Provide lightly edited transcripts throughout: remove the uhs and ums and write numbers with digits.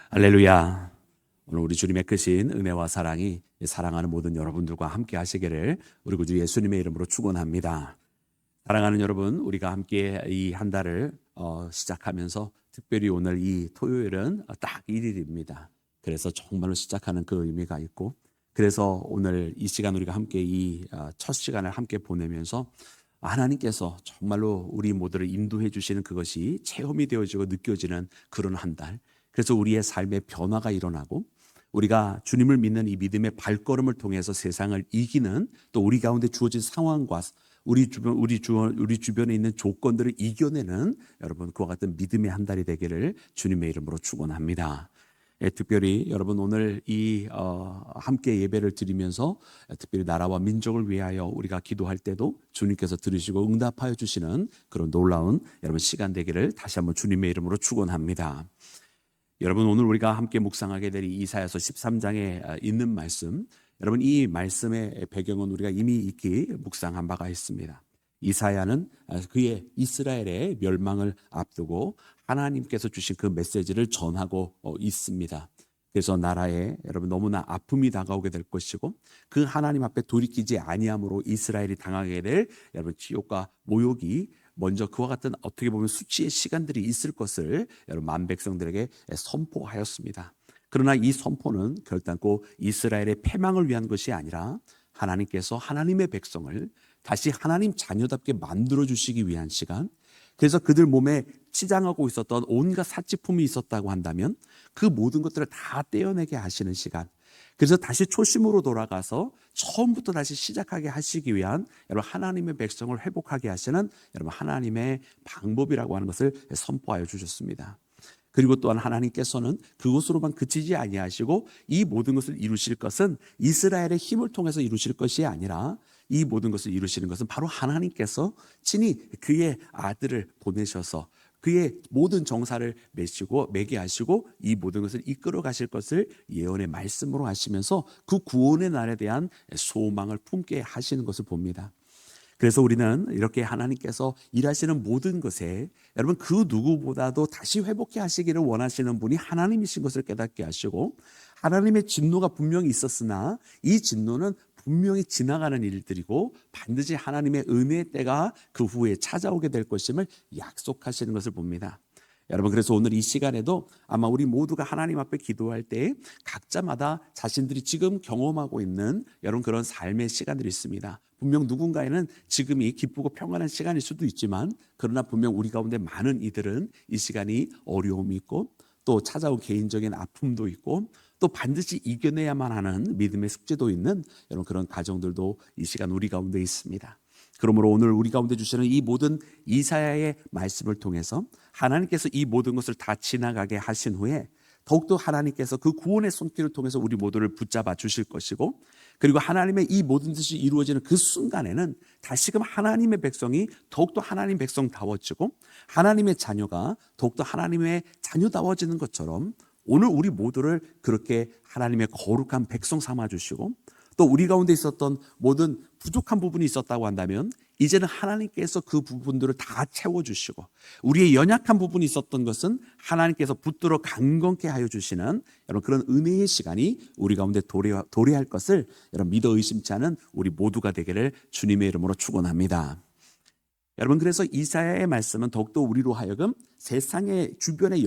할렐루야. 오늘 우리 주님의 크신 은혜와 사랑이 사랑하는 모든 여러분들과 함께 하시기를 우리 구주 예수님의 이름으로 축원합니다. 사랑하는 여러분, 우리가 함께 이 한 달을 시작하면서 특별히 오늘 이 토요일은 딱 1일입니다. 그래서 정말로 시작하는 그 의미가 있고, 그래서 오늘 이 시간 우리가 함께 이 첫 시간을 함께 보내면서 하나님께서 정말로 우리 모두를 인도해 주시는 그것이 체험이 되어지고 느껴지는 그런 한 달. 그래서 우리의 삶의 변화가 일어나고 우리가 주님을 믿는 이 믿음의 발걸음을 통해서 세상을 이기는, 또 우리 가운데 주어진 상황과 우리 주변에 있는 조건들을 이겨내는 여러분 그와 같은 믿음의 한 달이 되기를 주님의 이름으로 축원합니다. 특별히 여러분 오늘 함께 예배를 드리면서 특별히 나라와 민족을 위하여 우리가 기도할 때도 주님께서 들으시고 응답하여 주시는 그런 놀라운 여러분 시간 되기를 다시 한번 주님의 이름으로 축원합니다. 여러분 오늘 우리가 함께 묵상하게 될 이사야서 13장에 있는 말씀, 여러분 이 말씀의 배경은 우리가 이미 익히 묵상한 바가 있습니다. 이사야는 그의 이스라엘의 멸망을 앞두고 하나님께서 주신 그 메시지를 전하고 있습니다. 그래서 나라에 여러분 너무나 아픔이 다가오게 될 것이고 그 하나님 앞에 돌이키지 아니함으로 이스라엘이 당하게 될 여러분 지옥과 모욕이 먼저 그와 같은 어떻게 보면 수치의 시간들이 있을 것을 여러분 만 백성들에게 선포하였습니다. 그러나 이 선포는 결단코 이스라엘의 패망을 위한 것이 아니라 하나님께서 하나님의 백성을 다시 하나님 자녀답게 만들어 주시기 위한 시간, 그래서 그들 몸에 치장하고 있었던 온갖 사치품이 있었다고 한다면 그 모든 것들을 다 떼어내게 하시는 시간, 그래서 다시 초심으로 돌아가서 처음부터 다시 시작하게 하시기 위한 여러분 하나님의 백성을 회복하게 하시는 여러분 하나님의 방법이라고 하는 것을 선포하여 주셨습니다. 그리고 또한 하나님께서는 그것으로만 그치지 아니하시고 이 모든 것을 이루실 것은 이스라엘의 힘을 통해서 이루실 것이 아니라 이 모든 것을 이루시는 것은 바로 하나님께서 친히 그의 아들을 보내셔서 그의 모든 정사를 매게 하시고 이 모든 것을 이끌어 가실 것을 예언의 말씀으로 하시면서 그 구원의 날에 대한 소망을 품게 하시는 것을 봅니다. 그래서 우리는 이렇게 하나님께서 일하시는 모든 것에 여러분 그 누구보다도 다시 회복해 하시기를 원하시는 분이 하나님이신 것을 깨닫게 하시고, 하나님의 진노가 분명히 있었으나 이 진노는 분명히 지나가는 일들이고 반드시 하나님의 은혜의 때가 그 후에 찾아오게 될 것임을 약속하시는 것을 봅니다. 여러분 그래서 오늘 이 시간에도 아마 우리 모두가 하나님 앞에 기도할 때 각자마다 자신들이 지금 경험하고 있는 여러분 그런 삶의 시간들이 있습니다. 분명 누군가에는 지금이 기쁘고 평안한 시간일 수도 있지만, 그러나 분명 우리 가운데 많은 이들은 이 시간이 어려움이 있고 또 찾아온 개인적인 아픔도 있고 또 반드시 이겨내야만 하는 믿음의 숙제도 있는 여러분 그런 가정들도 이 시간 우리 가운데 있습니다. 그러므로 오늘 우리 가운데 주시는 이 모든 이사야의 말씀을 통해서 하나님께서 이 모든 것을 다 지나가게 하신 후에 더욱더 하나님께서 그 구원의 손길을 통해서 우리 모두를 붙잡아 주실 것이고, 그리고 하나님의 이 모든 뜻이 이루어지는 그 순간에는 다시금 하나님의 백성이 더욱더 하나님 백성다워지고 하나님의 자녀가 더욱더 하나님의 자녀다워지는 것처럼 오늘 우리 모두를 그렇게 하나님의 거룩한 백성 삼아주시고, 또 우리 가운데 있었던 모든 부족한 부분이 있었다고 한다면 이제는 하나님께서 그 부분들을 다 채워주시고, 우리의 연약한 부분이 있었던 것은 하나님께서 붙들어 강건케 하여 주시는 여러분 그런 은혜의 시간이 우리 가운데 도래할 것을 여러분 믿어 의심치 않은 우리 모두가 되기를 주님의 이름으로 축원합니다. 여러분 그래서 이사야의 말씀은 더욱더 우리로 하여금 세상의 주변의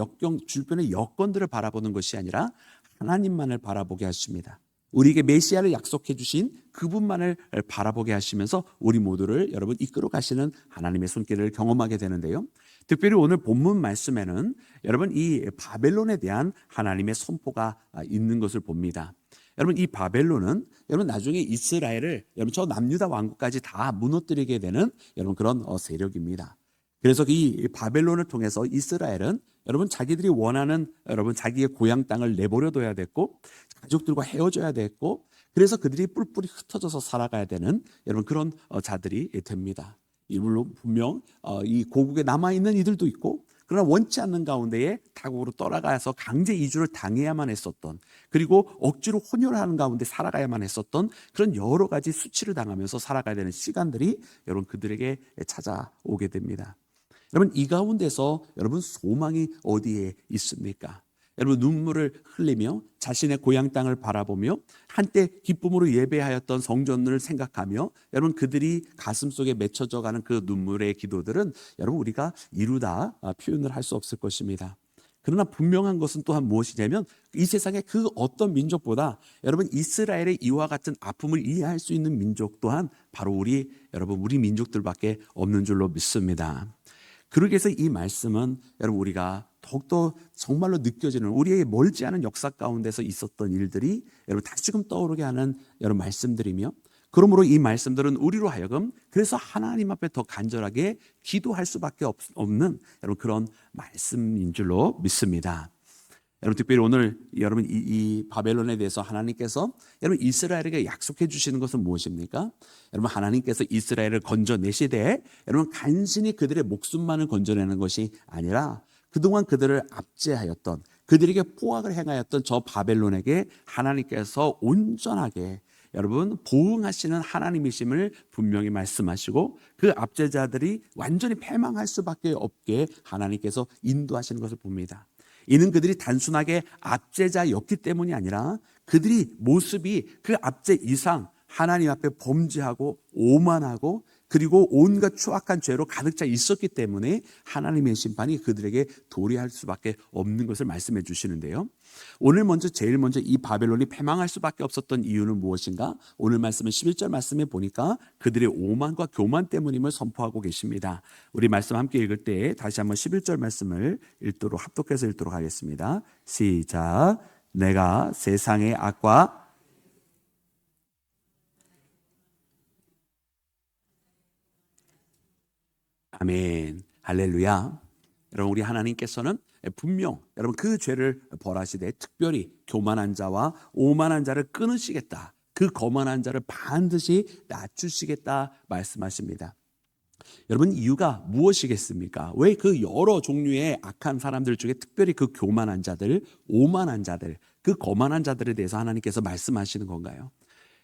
여건들을 바라보는 것이 아니라 하나님만을 바라보게 하십니다. 우리에게 메시아를 약속해 주신 그분만을 바라보게 하시면서 우리 모두를 여러분 이끌어 가시는 하나님의 손길을 경험하게 되는데요. 특별히 오늘 본문 말씀에는 여러분 이 바벨론에 대한 하나님의 선포가 있는 것을 봅니다. 여러분 이 바벨론은 여러분 나중에 이스라엘을 여러분 저 남유다 왕국까지 다 무너뜨리게 되는 여러분 그런 세력입니다. 그래서 이 바벨론을 통해서 이스라엘은 여러분 자기들이 원하는 여러분 자기의 고향 땅을 내버려둬야 됐고 가족들과 헤어져야 됐고, 그래서 그들이 뿔뿔이 흩어져서 살아가야 되는 여러분 그런 자들이 됩니다. 물론 분명 이 고국에 남아있는 이들도 있고, 그러나 원치 않는 가운데에 타국으로 떠나가서 강제 이주를 당해야만 했었던, 그리고 억지로 혼혈하는 가운데 살아가야만 했었던 그런 여러 가지 수치를 당하면서 살아가야 되는 시간들이 여러분 그들에게 찾아오게 됩니다. 여러분 이 가운데서 여러분 소망이 어디에 있습니까? 여러분 눈물을 흘리며 자신의 고향 땅을 바라보며 한때 기쁨으로 예배하였던 성전을 생각하며 여러분 그들이 가슴속에 맺혀져 가는 그 눈물의 기도들은 여러분 우리가 이루다 표현을 할 수 없을 것입니다. 그러나 분명한 것은 또한 무엇이냐면 이 세상의 그 어떤 민족보다 여러분 이스라엘의 이와 같은 아픔을 이해할 수 있는 민족 또한 바로 우리 민족들밖에 없는 줄로 믿습니다. 그러기 위해서 이 말씀은 여러분 우리가 더욱더 정말로 느껴지는 우리에게 멀지 않은 역사 가운데서 있었던 일들이 여러분 다시금 떠오르게 하는 여러분 말씀들이며 그러므로 이 말씀들은 우리로 하여금 그래서 하나님 앞에 더 간절하게 기도할 수밖에 없는 여러분 그런 말씀인 줄로 믿습니다. 여러분 특별히 오늘 여러분 이 바벨론에 대해서 하나님께서 여러분 이스라엘에게 약속해 주시는 것은 무엇입니까? 여러분 하나님께서 이스라엘을 건져내시되 여러분 간신히 그들의 목숨만을 건져내는 것이 아니라 그동안 그들을 압제하였던 그들에게 포악을 행하였던 저 바벨론에게 하나님께서 온전하게 여러분 보응하시는 하나님이심을 분명히 말씀하시고 그 압제자들이 완전히 패망할 수밖에 없게 하나님께서 인도하시는 것을 봅니다. 이는 그들이 단순하게 압제자였기 때문이 아니라 그들이 모습이 그 압제 이상 하나님 앞에 범죄하고 오만하고 그리고 온갖 추악한 죄로 가득 차 있었기 때문에 하나님의 심판이 그들에게 도래할 수밖에 없는 것을 말씀해 주시는데요. 오늘 제일 먼저 이 바벨론이 패망할 수밖에 없었던 이유는 무엇인가? 오늘 말씀은 11절 말씀에 보니까 그들의 오만과 교만 때문임을 선포하고 계십니다. 우리 말씀 함께 읽을 때 다시 한번 11절 말씀을 합독해서 읽도록 하겠습니다. 시작. 내가 세상의 악과 아멘. 할렐루야. 여러분 우리 하나님께서는 분명 여러분 그 죄를 벌하시되 특별히 교만한 자와 오만한 자를 끊으시겠다. 그 거만한 자를 반드시 낮추시겠다 말씀하십니다. 여러분 이유가 무엇이겠습니까? 왜 그 여러 종류의 악한 사람들 중에 특별히 그 교만한 자들, 오만한 자들, 그 거만한 자들에 대해서 하나님께서 말씀하시는 건가요?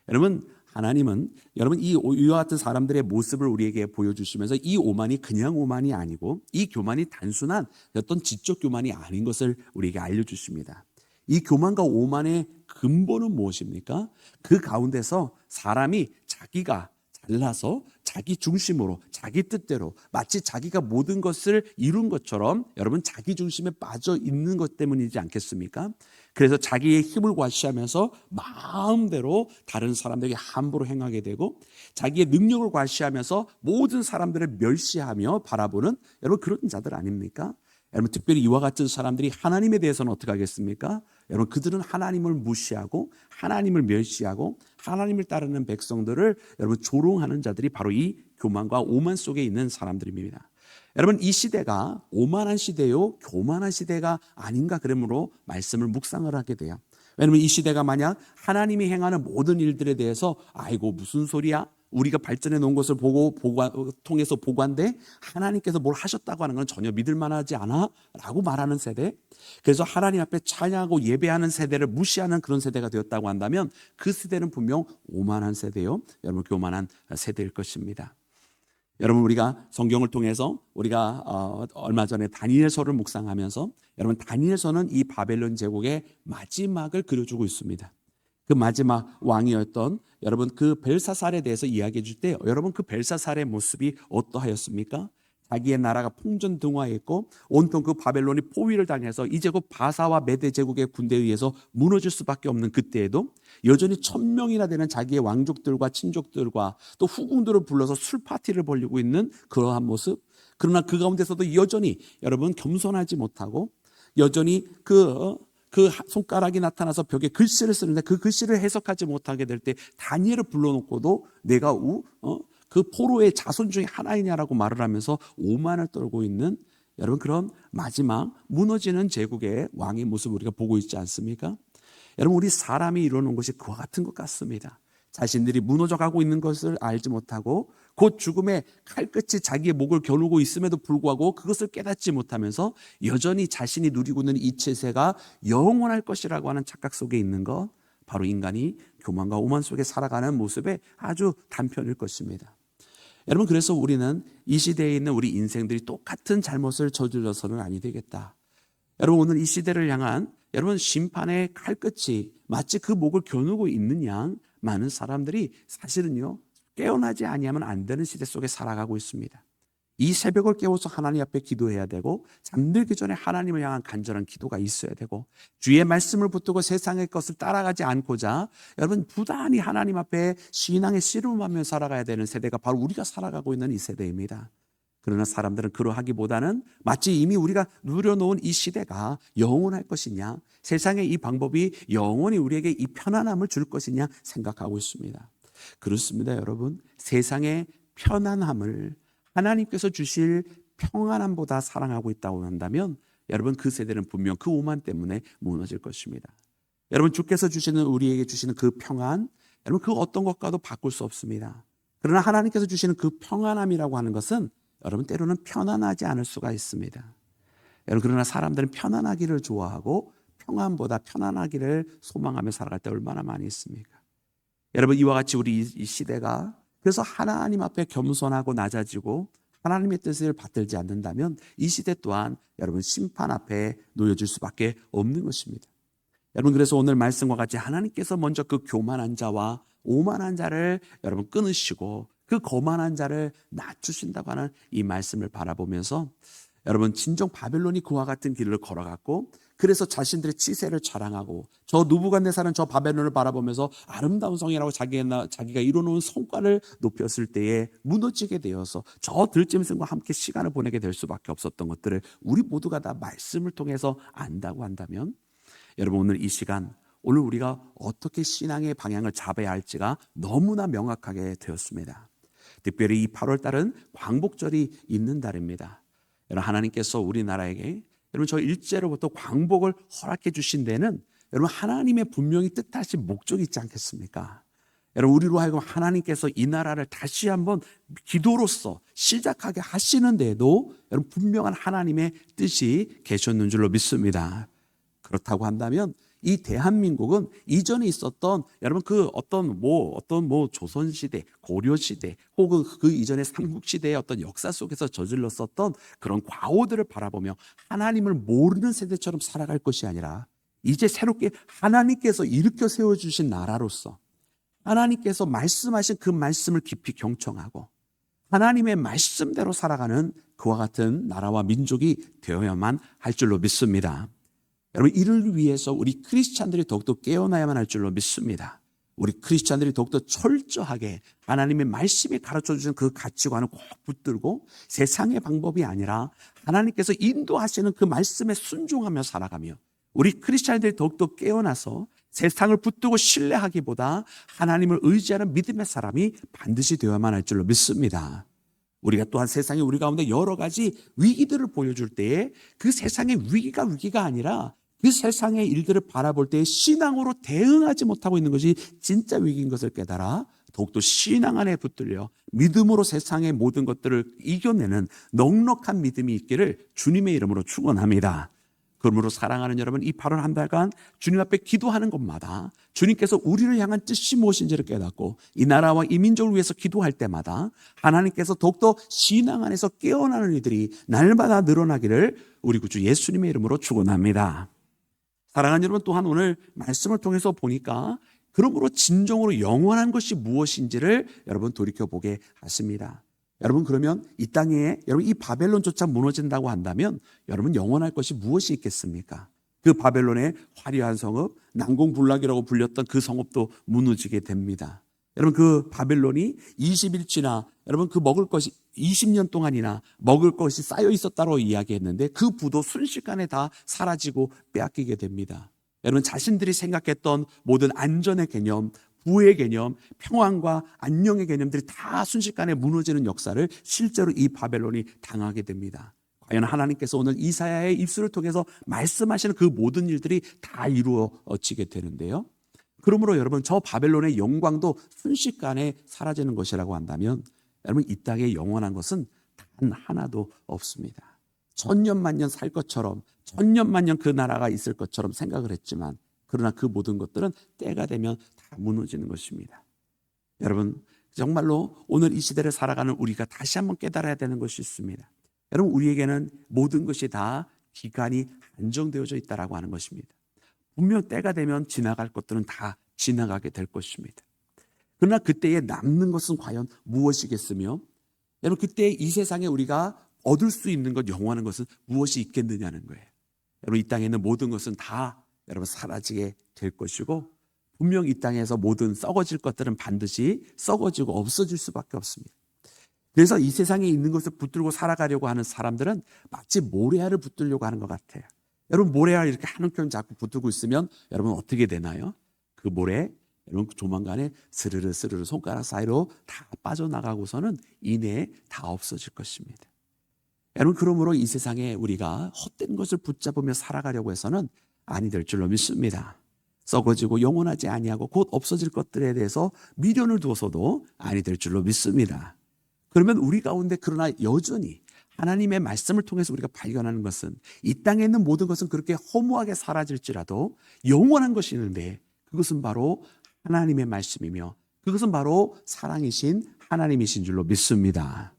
여러분 하나님은 여러분 이와 같은 사람들의 모습을 우리에게 보여주시면서 이 오만이 그냥 오만이 아니고 이 교만이 단순한 어떤 지적 교만이 아닌 것을 우리에게 알려주십니다. 이 교만과 오만의 근본은 무엇입니까? 그 가운데서 사람이 자기가 잘나서 자기 중심으로 자기 뜻대로 마치 자기가 모든 것을 이룬 것처럼 여러분 자기 중심에 빠져 있는 것 때문이지 않겠습니까? 그래서 자기의 힘을 과시하면서 마음대로 다른 사람들에게 함부로 행하게 되고 자기의 능력을 과시하면서 모든 사람들을 멸시하며 바라보는 여러분 그런 자들 아닙니까? 여러분 특별히 이와 같은 사람들이 하나님에 대해서는 어떻게 하겠습니까? 여러분 그들은 하나님을 무시하고 하나님을 멸시하고 하나님을 따르는 백성들을 여러분 조롱하는 자들이 바로 이 교만과 오만 속에 있는 사람들입니다. 여러분 이 시대가 오만한 시대요 교만한 시대가 아닌가 그러므로 말씀을 묵상을 하게 돼요. 왜냐하면 이 시대가 만약 하나님이 행하는 모든 일들에 대해서 아이고 무슨 소리야? 우리가 발전해 놓은 것을 통해서 보고한데 하나님께서 뭘 하셨다고 하는 건 전혀 믿을 만하지 않아? 라고 말하는 세대. 그래서 하나님 앞에 찬양하고 예배하는 세대를 무시하는 그런 세대가 되었다고 한다면 그 세대는 분명 오만한 세대요 여러분 교만한 세대일 것입니다. 여러분 우리가 성경을 통해서 우리가 얼마 전에 다니엘서를 묵상하면서 여러분 다니엘서는 이 바벨론 제국의 마지막을 그려주고 있습니다. 그 마지막 왕이었던 여러분 그 벨사살에 대해서 이야기해 줄 때 여러분 그 벨사살의 모습이 어떠하였습니까? 자기의 나라가 풍전등화했고 온통 그 바벨론이 포위를 당해서 이제 곧 바사와 메대 제국의 군대에 의해서 무너질 수밖에 없는 그때에도 여전히 1000명이나 되는 자기의 왕족들과 친족들과 또 후궁들을 불러서 술 파티를 벌이고 있는 그러한 모습. 그러나 그 가운데서도 여전히 여러분 겸손하지 못하고 여전히 그 손가락이 나타나서 벽에 글씨를 쓰는데 그 글씨를 해석하지 못하게 될 때 다니엘을 불러놓고도 내가 그 포로의 자손 중에 하나이냐라고 말을 하면서 오만을 떨고 있는 여러분 그런 마지막 무너지는 제국의 왕의 모습을 우리가 보고 있지 않습니까? 여러분 우리 사람이 이루는 것이 그와 같은 것 같습니다. 자신들이 무너져가고 있는 것을 알지 못하고 곧 죽음의 칼끝이 자기의 목을 겨누고 있음에도 불구하고 그것을 깨닫지 못하면서 여전히 자신이 누리고 있는 이 체세가 영원할 것이라고 하는 착각 속에 있는 것 바로 인간이 교만과 오만 속에 살아가는 모습의 아주 단편일 것입니다. 여러분 그래서 우리는 이 시대에 있는 우리 인생들이 똑같은 잘못을 저질러서는 아니 되겠다. 여러분 오늘 이 시대를 향한 여러분 심판의 칼끝이 마치 그 목을 겨누고 있는 양 많은 사람들이 사실은요 깨어나지 아니하면 안 되는 시대 속에 살아가고 있습니다. 이 새벽을 깨워서 하나님 앞에 기도해야 되고 잠들기 전에 하나님을 향한 간절한 기도가 있어야 되고 주의 말씀을 붙들고 세상의 것을 따라가지 않고자 여러분 부단히 하나님 앞에 신앙의 씨름하며 살아가야 되는 세대가 바로 우리가 살아가고 있는 이 세대입니다. 그러나 사람들은 그러하기보다는 마치 이미 우리가 누려놓은 이 시대가 영원할 것이냐, 세상의 이 방법이 영원히 우리에게 이 편안함을 줄 것이냐 생각하고 있습니다. 그렇습니다, 여러분. 세상의 편안함을 하나님께서 주실 평안함보다 사랑하고 있다고 한다면 여러분 그 세대는 분명 그 오만 때문에 무너질 것입니다. 여러분 주께서 주시는 우리에게 주시는 그 평안, 여러분 그 어떤 것과도 바꿀 수 없습니다. 그러나 하나님께서 주시는 그 평안함이라고 하는 것은 여러분 때로는 편안하지 않을 수가 있습니다. 여러분 그러나 사람들은 편안하기를 좋아하고 평안보다 편안하기를 소망하며 살아갈 때 얼마나 많이 있습니까? 여러분 이와 같이 우리 이 시대가 그래서 하나님 앞에 겸손하고 낮아지고 하나님의 뜻을 받들지 않는다면 이 시대 또한 여러분 심판 앞에 놓여질 수밖에 없는 것입니다. 여러분 그래서 오늘 말씀과 같이 하나님께서 먼저 그 교만한 자와 오만한 자를 여러분 끊으시고 그 거만한 자를 낮추신다고 하는 이 말씀을 바라보면서 여러분 진정 바벨론이 그와 같은 길을 걸어갔고 그래서 자신들의 치세를 자랑하고 저 느부갓네살은 저 바벨론을 바라보면서 아름다운 성이라고 자기가 이뤄놓은 성과를 높였을 때에 무너지게 되어서 저 들짐승과 함께 시간을 보내게 될 수밖에 없었던 것들을 우리 모두가 다 말씀을 통해서 안다고 한다면 여러분 오늘 이 시간 오늘 우리가 어떻게 신앙의 방향을 잡아야 할지가 너무나 명확하게 되었습니다. 특별히 이 8월 달은 광복절이 있는 달입니다. 여러분 하나님께서 우리나라에게 여러분 저 일제로부터 광복을 허락해 주신 데는 여러분 하나님의 분명히 뜻하신 목적이 있지 않겠습니까? 여러분 우리로 하여금 하나님께서 이 나라를 다시 한번 기도로서 시작하게 하시는 데에도 여러분 분명한 하나님의 뜻이 계셨는 줄로 믿습니다. 그렇다고 한다면 이 대한민국은 이전에 있었던 여러분 그 어떤 조선시대, 고려시대 혹은 그 이전의 삼국시대의 어떤 역사 속에서 저질렀었던 그런 과오들을 바라보며 하나님을 모르는 세대처럼 살아갈 것이 아니라 이제 새롭게 하나님께서 일으켜 세워주신 나라로서 하나님께서 말씀하신 그 말씀을 깊이 경청하고 하나님의 말씀대로 살아가는 그와 같은 나라와 민족이 되어야만 할 줄로 믿습니다. 여러분 이를 위해서 우리 크리스찬들이 더욱더 깨어나야만 할 줄로 믿습니다. 우리 크리스찬들이 더욱더 철저하게 하나님의 말씀이 가르쳐주신 그 가치관을 꼭 붙들고 세상의 방법이 아니라 하나님께서 인도하시는 그 말씀에 순종하며 살아가며 우리 크리스찬들이 더욱더 깨어나서 세상을 붙들고 신뢰하기보다 하나님을 의지하는 믿음의 사람이 반드시 되어야만 할 줄로 믿습니다. 우리가 또한 세상에 우리 가운데 여러 가지 위기들을 보여줄 때에 그 세상의 위기가 아니라 그 세상의 일들을 바라볼 때 신앙으로 대응하지 못하고 있는 것이 진짜 위기인 것을 깨달아 더욱더 신앙 안에 붙들려 믿음으로 세상의 모든 것들을 이겨내는 넉넉한 믿음이 있기를 주님의 이름으로 축원합니다. 그러므로 사랑하는 여러분 이 8월 한 달간 주님 앞에 기도하는 것마다 주님께서 우리를 향한 뜻이 무엇인지를 깨닫고 이 나라와 이 민족을 위해서 기도할 때마다 하나님께서 더욱더 신앙 안에서 깨어나는 이들이 날마다 늘어나기를 우리 구주 예수님의 이름으로 축원합니다. 사랑하는 여러분 또한 오늘 말씀을 통해서 보니까 그러므로 진정으로 영원한 것이 무엇인지를 여러분 돌이켜보게 하십니다. 여러분 그러면 이 땅에 여러분 이 바벨론조차 무너진다고 한다면 여러분 영원할 것이 무엇이 있겠습니까? 그 바벨론의 화려한 성읍 난공불락이라고 불렸던 그 성읍도 무너지게 됩니다. 여러분 그 바벨론이 20일치나 여러분 그 먹을 것이 20년 동안이나 먹을 것이 쌓여 있었다고 이야기했는데 그 부도 순식간에 다 사라지고 빼앗기게 됩니다. 여러분 자신들이 생각했던 모든 안전의 개념, 부의 개념, 평안과 안녕의 개념들이 다 순식간에 무너지는 역사를 실제로 이 바벨론이 당하게 됩니다. 과연 하나님께서 오늘 이사야의 입술을 통해서 말씀하시는 그 모든 일들이 다 이루어지게 되는데요. 그러므로 여러분 저 바벨론의 영광도 순식간에 사라지는 것이라고 한다면 여러분 이 땅에 영원한 것은 단 하나도 없습니다. 천년만년 살 것처럼 천년만년 그 나라가 있을 것처럼 생각을 했지만 그러나 그 모든 것들은 때가 되면 다 무너지는 것입니다. 여러분 정말로 오늘 이 시대를 살아가는 우리가 다시 한번 깨달아야 되는 것이 있습니다. 여러분 우리에게는 모든 것이 다 기간이 안정되어져 있다라고 하는 것입니다. 분명 때가 되면 지나갈 것들은 다 지나가게 될 것입니다. 그러나 그때에 남는 것은 과연 무엇이겠으며, 여러분 그때 이 세상에 우리가 얻을 수 있는 것, 영원한 것은 무엇이 있겠느냐는 거예요. 여러분 이 땅에 있는 모든 것은 다 여러분 사라지게 될 것이고, 분명 이 땅에서 모든 썩어질 것들은 반드시 썩어지고 없어질 수밖에 없습니다. 그래서 이 세상에 있는 것을 붙들고 살아가려고 하는 사람들은 마치 모래알을 붙들려고 하는 것 같아요. 여러분 모래알 이렇게 한 움큼 자꾸 붙들고 있으면 여러분 어떻게 되나요? 그 모래 여러분 조만간에 스르르 손가락 사이로 다 빠져나가고서는 이내에 다 없어질 것입니다. 여러분 그러므로 이 세상에 우리가 헛된 것을 붙잡으며 살아가려고 해서는 아니 될 줄로 믿습니다. 썩어지고 영원하지 아니하고 곧 없어질 것들에 대해서 미련을 두어서도 아니 될 줄로 믿습니다. 그러면 우리 가운데 그러나 여전히 하나님의 말씀을 통해서 우리가 발견하는 것은 이 땅에 있는 모든 것은 그렇게 허무하게 사라질지라도 영원한 것이 있는데, 그것은 바로 하나님의 말씀이며 그것은 바로 사랑이신 하나님이신 줄로 믿습니다.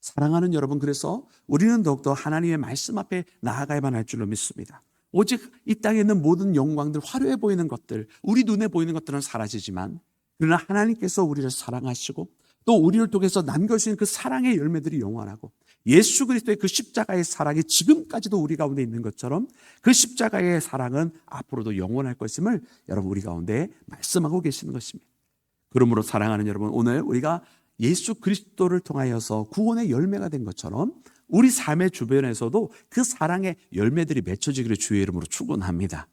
사랑하는 여러분, 그래서 우리는 더욱더 하나님의 말씀 앞에 나아가야만 할 줄로 믿습니다. 오직 이 땅에 있는 모든 영광들, 화려해 보이는 것들, 우리 눈에 보이는 것들은 사라지지만, 그러나 하나님께서 우리를 사랑하시고 또 우리를 통해서 남겨주신 그 사랑의 열매들이 영원하고, 예수 그리스도의 그 십자가의 사랑이 지금까지도 우리 가운데 있는 것처럼 그 십자가의 사랑은 앞으로도 영원할 것임을 여러분 우리 가운데 말씀하고 계시는 것입니다. 그러므로 사랑하는 여러분, 오늘 우리가 예수 그리스도를 통하여서 구원의 열매가 된 것처럼 우리 삶의 주변에서도 그 사랑의 열매들이 맺혀지기를 주의 이름으로 축원합니다.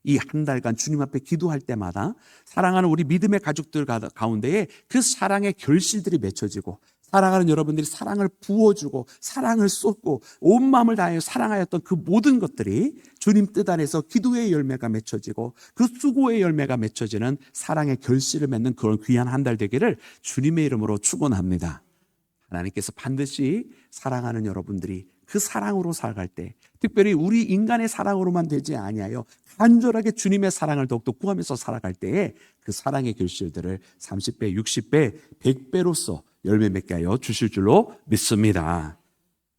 이 한 달간 주님 앞에 기도할 때마다 사랑하는 우리 믿음의 가족들 가운데에 그 사랑의 결실들이 맺혀지고, 사랑하는 여러분들이 사랑을 부어주고 사랑을 쏟고 온 마음을 다하여 사랑하였던 그 모든 것들이 주님 뜻 안에서 기도의 열매가 맺혀지고 그 수고의 열매가 맺혀지는 사랑의 결실을 맺는 그런 귀한 한 달 되기를 주님의 이름으로 축원합니다. 하나님께서 반드시 사랑하는 여러분들이 그 사랑으로 살아갈 때, 특별히 우리 인간의 사랑으로만 되지 아니하여 간절하게 주님의 사랑을 더욱더 구하면서 살아갈 때에 그 사랑의 결실들을 30배, 60배, 100배로서 열매 맺게 하여 주실 줄로 믿습니다.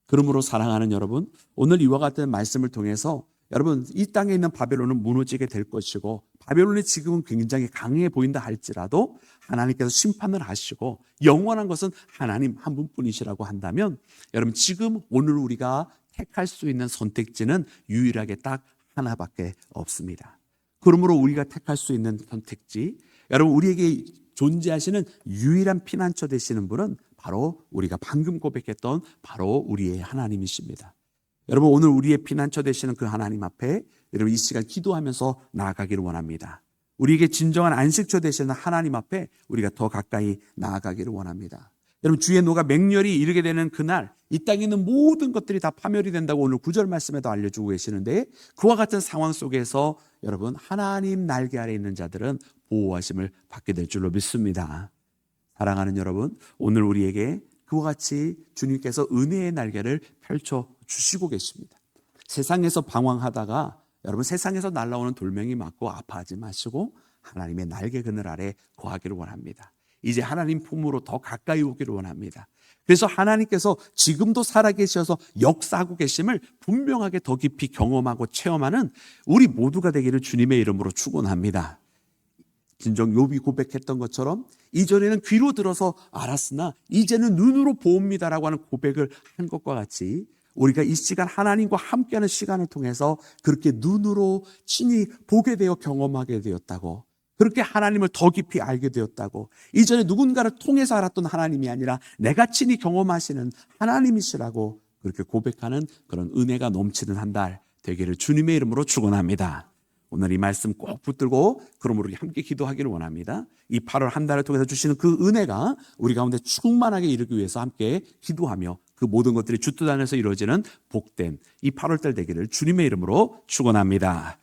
그러므로 사랑하는 여러분, 오늘 이와 같은 말씀을 통해서 여러분 이 땅에 있는 바벨론은 무너지게 될 것이고, 바벨론이 지금은 굉장히 강해 보인다 할지라도 하나님께서 심판을 하시고 영원한 것은 하나님 한 분뿐이시라고 한다면, 여러분 지금 오늘 우리가 택할 수 있는 선택지는 유일하게 딱 하나밖에 없습니다. 그러므로 우리가 택할 수 있는 선택지, 여러분 우리에게 존재하시는 유일한 피난처 되시는 분은 바로 우리가 방금 고백했던 바로 우리의 하나님이십니다. 여러분 오늘 우리의 피난처 되시는 그 하나님 앞에 여러분 이 시간 기도하면서 나아가기를 원합니다. 우리에게 진정한 안식처 되시는 하나님 앞에 우리가 더 가까이 나아가기를 원합니다. 여러분 주의 노가 맹렬히 이르게 되는 그날, 이 땅에 있는 모든 것들이 다 파멸이 된다고 오늘 9절 말씀에도 알려주고 계시는데, 그와 같은 상황 속에서 여러분 하나님 날개 아래 있는 자들은 보호하심을 받게 될 줄로 믿습니다. 사랑하는 여러분, 오늘 우리에게 그와 같이 주님께서 은혜의 날개를 펼쳐 주시고 계십니다. 세상에서 방황하다가 여러분 세상에서 날아오는 돌멩이 맞고 아파하지 마시고 하나님의 날개 그늘 아래 거하기를 원합니다. 이제 하나님 품으로 더 가까이 오기를 원합니다. 그래서 하나님께서 지금도 살아계셔서 역사하고 계심을 분명하게 더 깊이 경험하고 체험하는 우리 모두가 되기를 주님의 이름으로 축원합니다. 진정 욥이 고백했던 것처럼 이전에는 귀로 들어서 알았으나 이제는 눈으로 보옵니다라고 하는 고백을 한 것과 같이, 우리가 이 시간 하나님과 함께하는 시간을 통해서 그렇게 눈으로 친히 보게 되어 경험하게 되었다고, 그렇게 하나님을 더 깊이 알게 되었다고, 이전에 누군가를 통해서 알았던 하나님이 아니라 내가 친히 경험하시는 하나님이시라고 그렇게 고백하는 그런 은혜가 넘치는 한 달 되기를 주님의 이름으로 축원합니다. 오늘 이 말씀 꼭 붙들고 그러므로 우리 함께 기도하기를 원합니다. 이 8월 한 달을 통해서 주시는 그 은혜가 우리 가운데 충만하게 이루기 위해서 함께 기도하며 그 모든 것들이 주 뜻 안에서 이루어지는 복된 이 8월 달 되기를 주님의 이름으로 축원합니다.